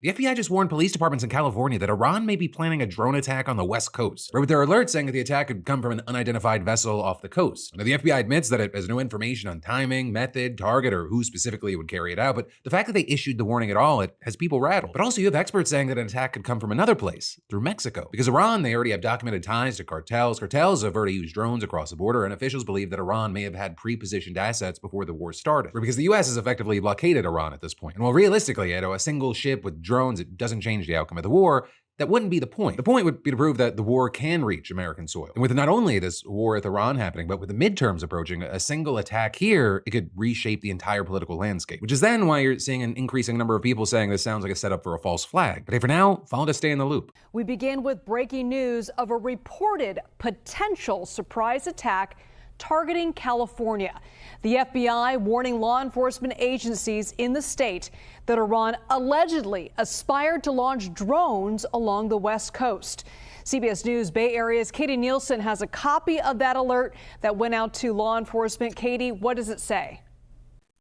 The FBI just warned police departments in California that Iran may be planning a drone attack on the West Coast, with their alert saying that the attack could come from an unidentified vessel off the coast. Now, the FBI admits that it has no information on timing, method, target, or who specifically would carry it out, but the fact that they issued the warning at all, it has people rattled. But also, you have experts saying that an attack could come from another place, through Mexico. Because Iran, they already have documented ties to cartels. Cartels have already used drones across the border, and officials believe that Iran may have had pre-positioned assets before the war started. Or because the US has effectively blockaded Iran at this point. And while realistically, a single ship with drones, it doesn't change the outcome of the war, that wouldn't be the point. The point would be to prove that the war can reach American soil. And with not only this war with Iran happening, but with the midterms approaching, a single attack here, it could reshape the entire political landscape. Which is then why you're seeing an increasing number of people saying this sounds like a setup for a false flag. But hey, for now, follow to stay in the loop. We begin with breaking news of a reported potential surprise attack targeting California. The FBI warning law enforcement agencies in the state that Iran allegedly aspired to launch drones along the West Coast. CBS News Bay Area's Katie Nielsen has a copy of that alert that went out to law enforcement. Katie, what does it say?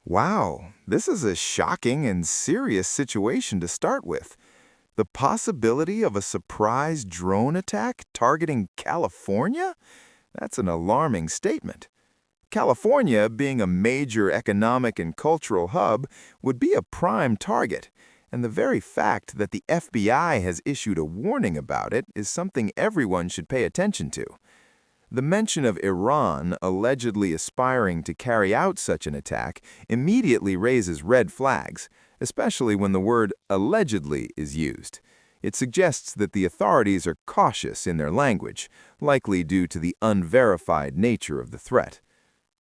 Wow, this is a shocking and serious situation to start with. The possibility of a surprise drone attack targeting California? That's an alarming statement. California, being a major economic and cultural hub, would be a prime target, and the very fact that the FBI has issued a warning about it is something everyone should pay attention to. The mention of Iran allegedly aspiring to carry out such an attack immediately raises red flags, especially when the word allegedly is used. It suggests that the authorities are cautious in their language, likely due to the unverified nature of the threat.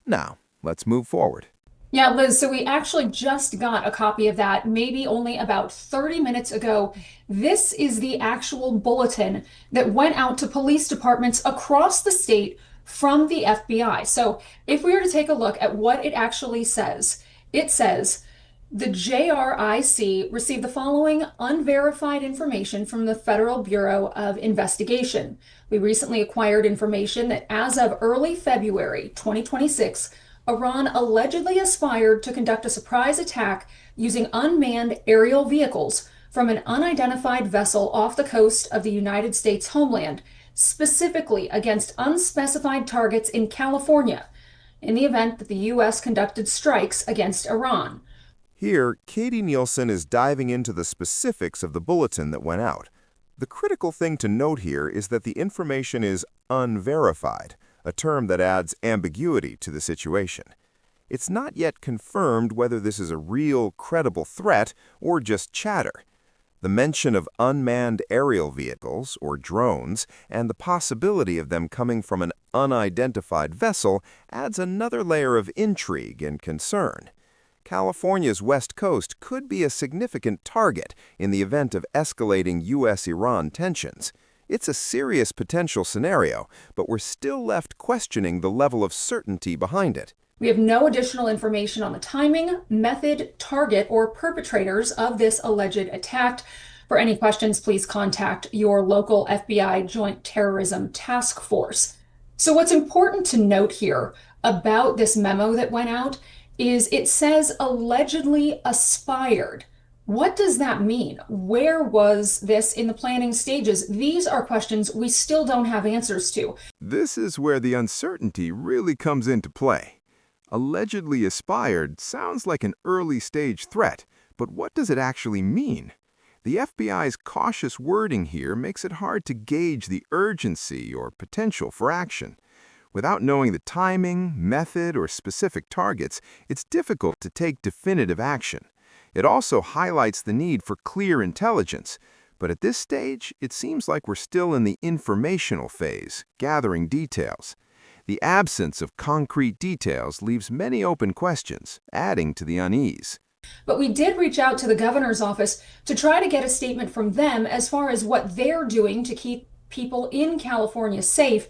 Now, let's move forward. Yeah, Liz, so we actually just got a copy of that maybe only about 30 minutes ago. This is the actual bulletin that went out to police departments across the state from the FBI. So if we were to take a look at what it actually says, it says, the JRIC received the following unverified information from the Federal Bureau of Investigation. We recently acquired information that as of early February 2026, Iran allegedly aspired to conduct a surprise attack using unmanned aerial vehicles from an unidentified vessel off the coast of the United States homeland, specifically against unspecified targets in California, in the event that the U.S. conducted strikes against Iran. Here, Katie Nielsen is diving into the specifics of the bulletin that went out. The critical thing to note here is that the information is unverified, a term that adds ambiguity to the situation. It's not yet confirmed whether this is a real, credible threat or just chatter. The mention of unmanned aerial vehicles, or drones, and the possibility of them coming from an unidentified vessel adds another layer of intrigue and concern. California's west coast could be a significant target in the event of escalating U.S.-Iran tensions. It's a serious potential scenario, but we're still left questioning the level of certainty behind it. We have no additional information on the timing, method, target, or perpetrators of this alleged attack. For any questions, please contact your local FBI Joint Terrorism Task Force. So what's important to note here about this memo that went out is it says allegedly aspired. What does that mean? Where was this in the planning stages? These are questions we still don't have answers to. This is where the uncertainty really comes into play. Allegedly aspired sounds like an early-stage threat, but what does it actually mean? The FBI's cautious wording here makes it hard to gauge the urgency or potential for action. Without knowing the timing, method, or specific targets, it's difficult to take definitive action. It also highlights the need for clear intelligence, but at this stage, it seems like we're still in the informational phase, gathering details. The absence of concrete details leaves many open questions, adding to the unease. But we did reach out to the governor's office to try to get a statement from them as far as what they're doing to keep people in California safe.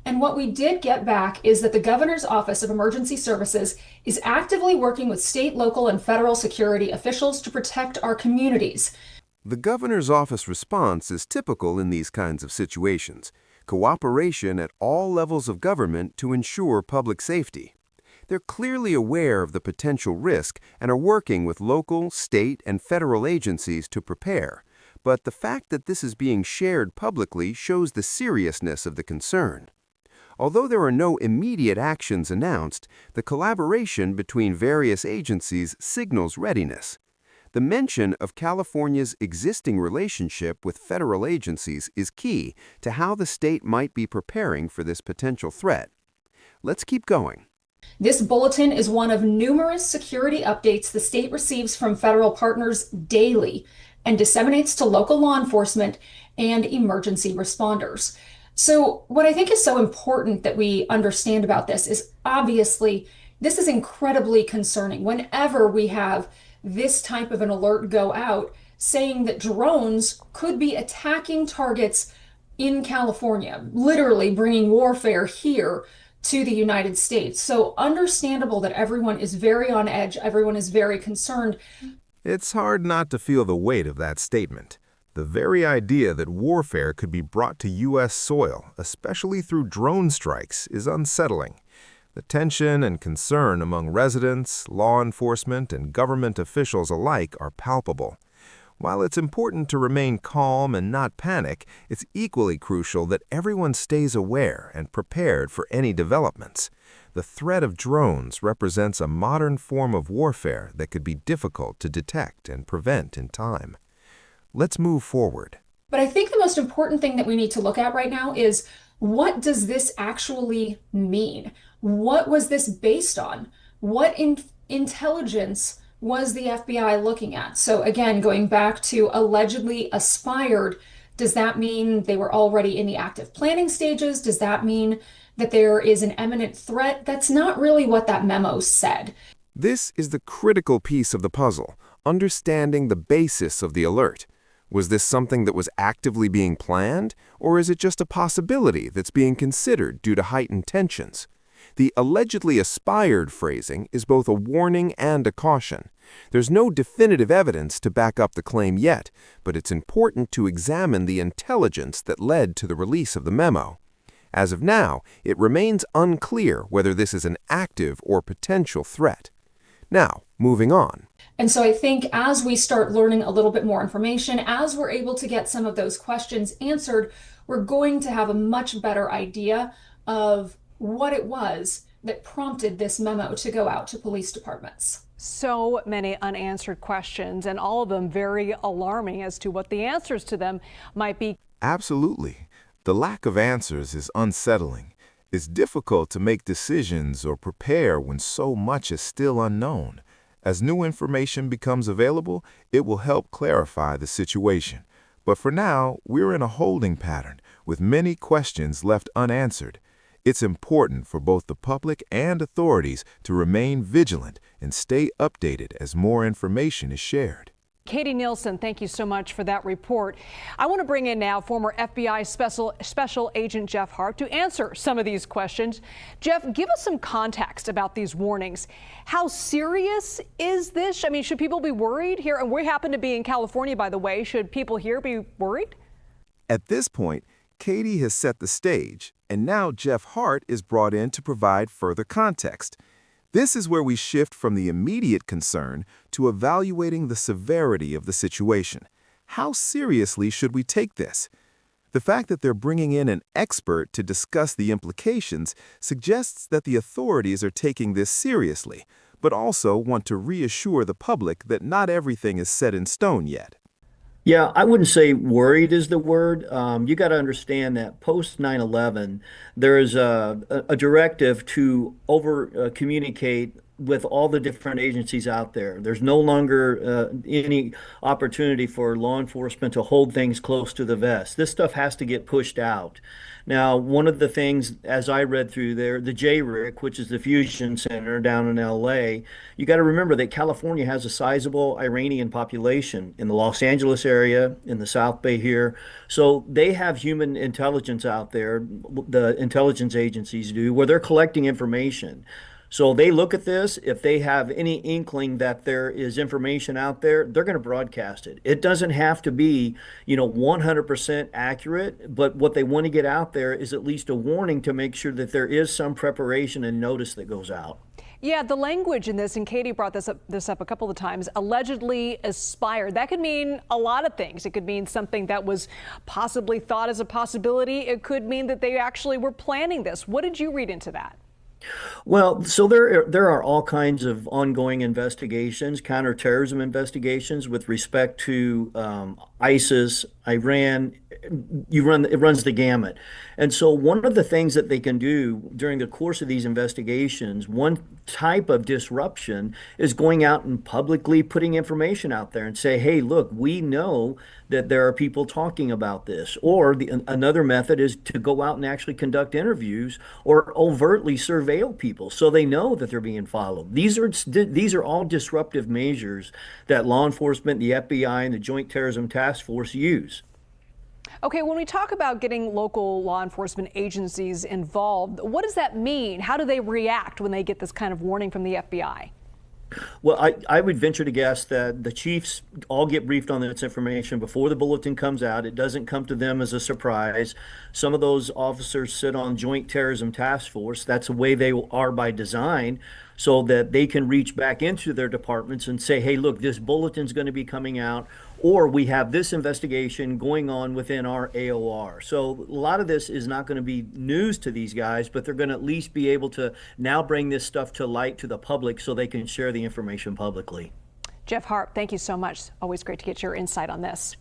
And what we did get back is that the Governor's Office of Emergency Services is actively working with state, local, and federal security officials to protect our communities. The Governor's Office response is typical in these kinds of situations: cooperation at all levels of government to ensure public safety. They're clearly aware of the potential risk and are working with local, state, and federal agencies to prepare. But the fact that this is being shared publicly shows the seriousness of the concern. Although there are no immediate actions announced, the collaboration between various agencies signals readiness. The mention of California's existing relationship with federal agencies is key to how the state might be preparing for this potential threat. Let's keep going. This bulletin is one of numerous security updates the state receives from federal partners daily and disseminates to local law enforcement and emergency responders. So what I think is so important that we understand about this is obviously this is incredibly concerning. Whenever we have this type of an alert go out saying that drones could be attacking targets in California, literally bringing warfare here to the United States. So understandable that everyone is very on edge, everyone is very concerned. It's hard not to feel the weight of that statement. The very idea that warfare could be brought to U.S. soil, especially through drone strikes, is unsettling. The tension and concern among residents, law enforcement, and government officials alike are palpable. While it's important to remain calm and not panic, it's equally crucial that everyone stays aware and prepared for any developments. The threat of drones represents a modern form of warfare that could be difficult to detect and prevent in time. Let's move forward. But I think the most important thing that we need to look at right now is, what does this actually mean? What was this based on? What intelligence was the FBI looking at? So again, going back to allegedly aspired, does that mean they were already in the active planning stages? Does that mean that there is an imminent threat? That's not really what that memo said. This is the critical piece of the puzzle, understanding the basis of the alert. Was this something that was actively being planned, or is it just a possibility that's being considered due to heightened tensions? The allegedly aspired phrasing is both a warning and a caution. There's no definitive evidence to back up the claim yet, but it's important to examine the intelligence that led to the release of the memo. As of now, it remains unclear whether this is an active or potential threat. Now, moving on. And so I think as we start learning a little bit more information, as we're able to get some of those questions answered, we're going to have a much better idea of what it was that prompted this memo to go out to police departments. So many unanswered questions, and all of them very alarming as to what the answers to them might be. Absolutely. The lack of answers is unsettling. It's difficult to make decisions or prepare when so much is still unknown. As new information becomes available, it will help clarify the situation. But for now, we're in a holding pattern with many questions left unanswered. It's important for both the public and authorities to remain vigilant and stay updated as more information is shared. Katie Nielsen, thank you so much for that report. I want to bring in now former FBI Special Agent Jeff Hart to answer some of these questions. Jeff, give us some context about these warnings. How serious is this? I mean, should people be worried here? And we happen to be in California, by the way. Should people here be worried? At this point, Katie has set the stage, and now Jeff Hart is brought in to provide further context. This is where we shift from the immediate concern to evaluating the severity of the situation. How seriously should we take this? The fact that they're bringing in an expert to discuss the implications suggests that the authorities are taking this seriously, but also want to reassure the public that not everything is set in stone yet. Yeah, I wouldn't say worried is the word. You got to understand that post 9/11, there is a directive to over communicate with all the different agencies out there. There's no longer any opportunity for law enforcement to hold things close to the vest. This stuff has to get pushed out. Now, one of the things, as I read through there, the JRIC, which is the fusion center down in LA, you got to remember that California has a sizable Iranian population in the Los Angeles area, in the South Bay here. So they have human intelligence out there, the intelligence agencies do, where they're collecting information. So they look at this. If they have any inkling that there is information out there, they're going to broadcast it. It doesn't have to be, 100% accurate, but what they want to get out there is at least a warning to make sure that there is some preparation and notice that goes out. Yeah, the language in this, and Katie brought this up a couple of times, allegedly aspired. That could mean a lot of things. It could mean something that was possibly thought as a possibility. It could mean that they actually were planning this. What did you read into that? Well, so there are all kinds of ongoing investigations, counterterrorism investigations with respect to ISIS, Iran. It runs the gamut. And so one of the things that they can do during the course of these investigations, one type of disruption is going out and publicly putting information out there and say, hey, look, we know that there are people talking about this. Or another method is to go out and actually conduct interviews or overtly surveil people so they know that they're being followed. These are all disruptive measures that law enforcement, the FBI, and the Joint Terrorism Task Force use. Okay, when we talk about getting local law enforcement agencies involved, what does that mean? How do they react when they get this kind of warning from the FBI? Well, I would venture to guess that the chiefs all get briefed on this information before the bulletin comes out. It doesn't come to them as a surprise. Some of those officers sit on Joint Terrorism Task Force. That's the way they are by design, so that they can reach back into their departments and say, hey, look, this bulletin's going to be coming out, or we have this investigation going on within our AOR. So a lot of this is not going to be news to these guys, but they're going to at least be able to now bring this stuff to light to the public so they can share the information publicly. Jeff Harp, thank you so much. Always great to get your insight on this.